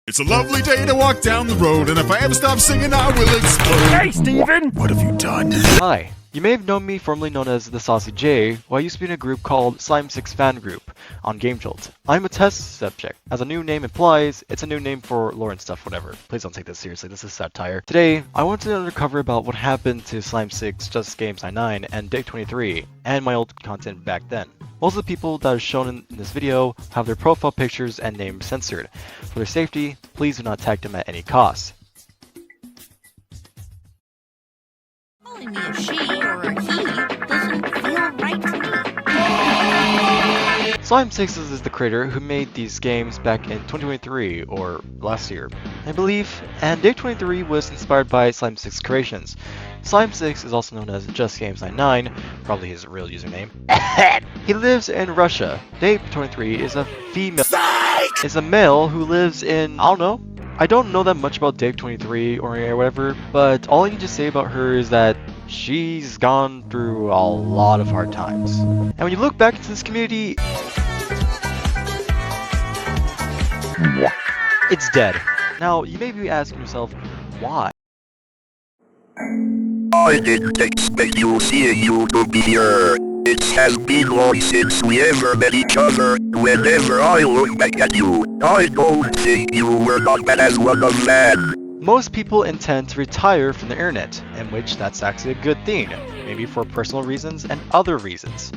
It's a lovely day to walk down the road, and if I ever stop singing, I will explode. Hey, Steven! What have you done? Hi, you may have known me formerly known as the Saucy J, while I used to be in a group called Slime6 Fan Group on Game Jolt. I'm a test subject. As a new name implies, it's a new name for lore and stuff, whatever. Please don't take this seriously, this is satire. Today, I want to undercover about what happened to Slime6, Just Games 99, and Dape23, and my old content back then. Most of the people that are shown in this video have their profile pictures and names censored. For their safety, please do not tag them at any cost. Calling me a she or a he doesn't feel right to me. Slime6 is the creator who made these games back in 2023, or last year, I believe, and Dape23 was inspired by Slime6 creations. Slime6 is also known as Just Games 99, probably his real username. He lives in Russia. Dape23 is a female, is a male who lives in, I don't know that much about Dape23 or whatever, but all I need to say about her is that she's gone through a lot of hard times. And when you look back into this community, it's dead. Now, you may be asking yourself, why? I didn't expect you seeing you to be here. It has been long since we ever met each other. Whenever I look back at you, I don't think you were not as one of man. Most people intend to retire from the internet, in which that's actually a good thing, maybe for personal reasons and other reasons.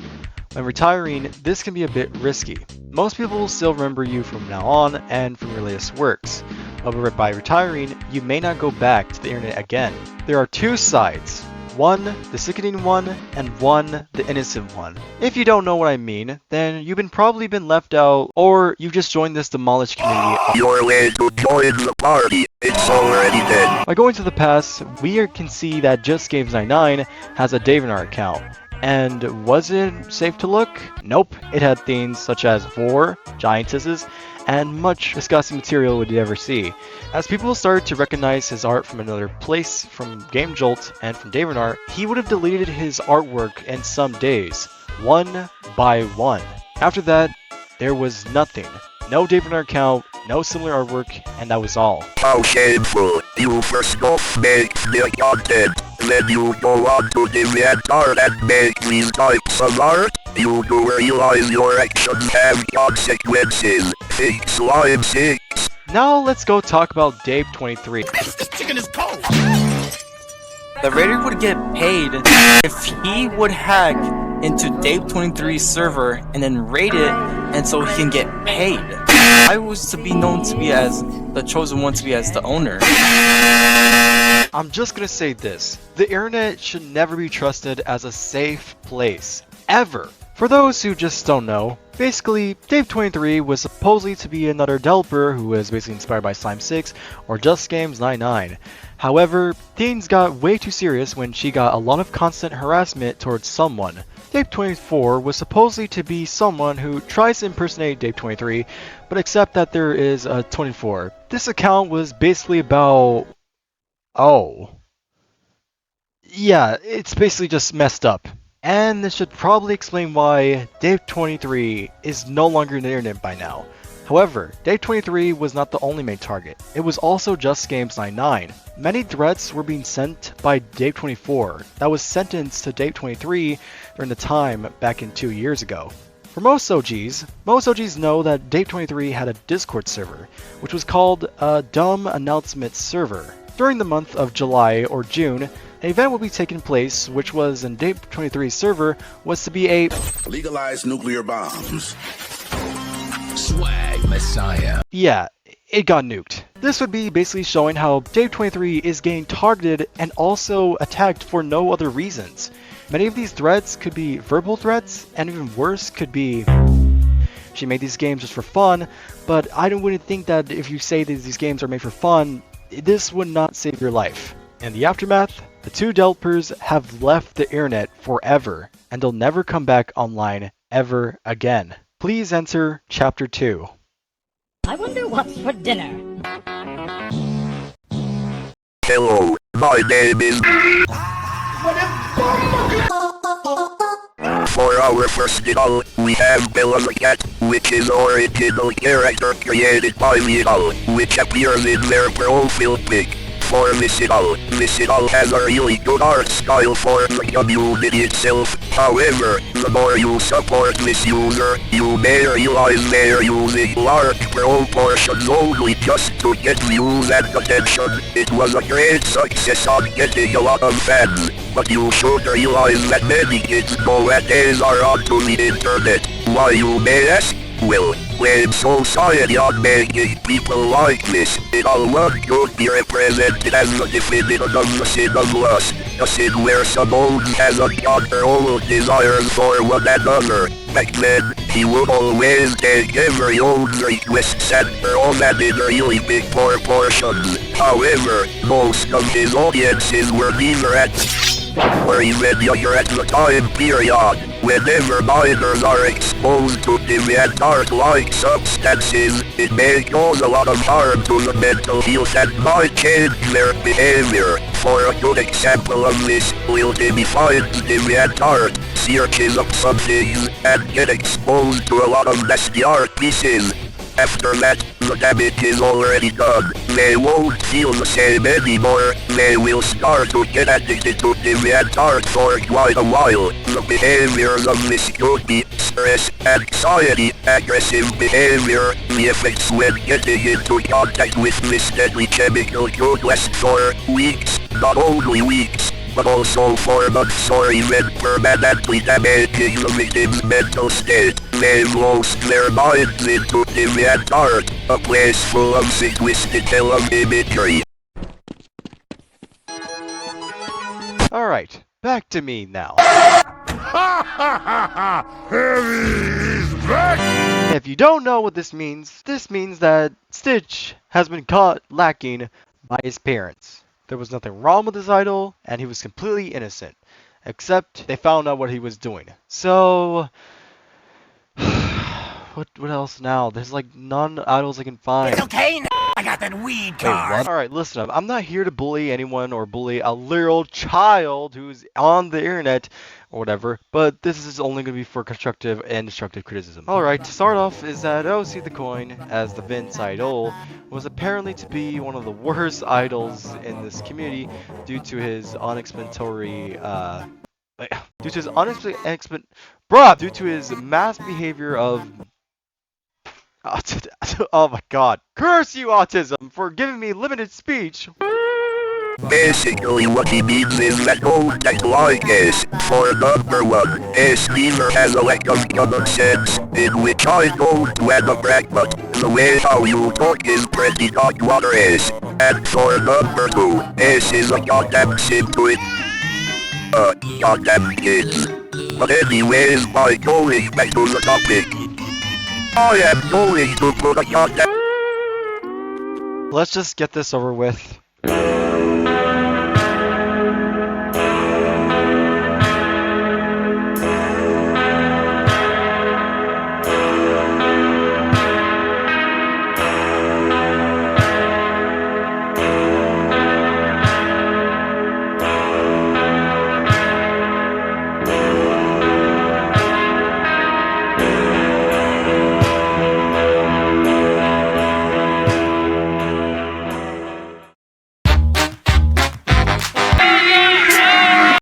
When retiring, this can be a bit risky. Most people will still remember you from now on and from your latest works. However, by retiring, you may not go back to the internet again. There are two sides. One, the sickening one, and one, the innocent one. If you don't know what I mean, then you've probably been left out, or you've just joined this demolished community. You're late to join the party. It's already dead. By going to the past, we can see that Just Games 99 has a degenerate account. And was it safe to look? Nope, it had themes such as war, giantesses, and much disgusting material we'd ever see. As people started to recognize his art from another place, from Game Jolt and from degenerate, he would have deleted his artwork in some days, one by one. After that, there was nothing. No degenerate account, no similar artwork, and that was all. How shameful. You first off make the content, then you go on to deviant art and make these types of art. You do realize your actions have consequences. Think Slime6. Now let's go talk about Dape23. This chicken is cold! The raider would get paid if he would hack into Dape23's server and then raid it, and so he can get paid. I was to be known to be as the chosen one to be as the owner. I'm just gonna say this. The internet should never be trusted as a safe place. Ever. For those who just don't know, basically, Dape23 was supposedly to be another developer who was basically inspired by Slime6 or Just Games 99. However, things got way too serious when she got a lot of constant harassment towards someone. Dape24 was supposedly to be someone who tries to impersonate Dape23, but except that there is a 24. This account was basically about... yeah, it's basically just messed up. And this should probably explain why Dape23 is no longer in the internet by now. However, Dape23 was not the only main target. It was also Just Games 99. Many threats were being sent by Dape24 that was sentenced to Dape23 during the time back in 2 years ago. For most OGs know that Dape23 had a Discord server, which was called a Dumb Announcement Server. During the month of July or June, an event will be taking place, which was in Dape23's server, was to be a Legalized nuclear bombs. Swag Messiah. Yeah, it got nuked. This would be basically showing how Dape23 is getting targeted and also attacked for no other reasons. Many of these threats could be verbal threats, and even worse could be she made these games just for fun, but I wouldn't think that if you say that these games are made for fun, this would not save your life. In the aftermath, the two developers have left the internet forever, and they'll never come back online ever again. Please enter Chapter 2. I wonder what's for dinner. Hello, my name is... For our first idol, we have Bella the Cat, which is original character created by the idol, which appears in their profile pic. For this idol has a really good art style for the community itself. However, the more you support this user, you may realize they're using large proportions only just to get views and attention. It was a great success on getting a lot of fans, but you should realize that many kids nowadays are onto the internet. Why, you may ask? Well, when society on making people like this, it all one could be represented as the definition of the sin of lust, a sin where someone has uncontrolled desires for one another. Back then, he would always take everyone's requests and throw them in really big proportions. However, most of his audiences were neither at or even younger at the time period. Whenever minors are exposed to deviant art-like substances, it may cause a lot of harm to the mental health and might change their behavior. For a good example of this, we'll define deviant art, searches up some things, and get exposed to a lot of nasty art pieces. After that, the damage is already done. They won't feel the same anymore. They will start to get addicted to deviant art for quite a while. The behaviors of this could be stress, anxiety, aggressive behavior. The effects when getting into contact with this deadly chemical could last for weeks, not only weeks, but also for months or even permanently damaging the victim's mental state. They've lost their minds into deviant art, a place full of sick twisted hell of imagery. Alright, back to me now. Heavy's back! If you don't know what this means that Stitch has been caught lacking by his parents. There was nothing wrong with his idol, and he was completely innocent. Except they found out what he was doing. So what else now? There's like none idols I can find. It's okay now. I got that weed card. Alright, listen up. I'm not here to bully anyone or bully a literal child who's on the internet or whatever, but this is only going to be for constructive and destructive criticism. Alright, to start off is that OC the Coin, as the Vince idol, was apparently to be one of the worst idols in this community due to his unexplanatory, due to his mass behavior of oh my god. Curse you, autism, for giving me limited speech. Basically what he means is that don't act like S. For number one, S neither has a lack of common sense, in which I don't want to brag, but the way how you talk is pretty not what S. And for number two, S is a goddamn sim to it. Goddamn kids. But anyways, by going back to the topic, I am going to put a goddamn... Let's just get this over with.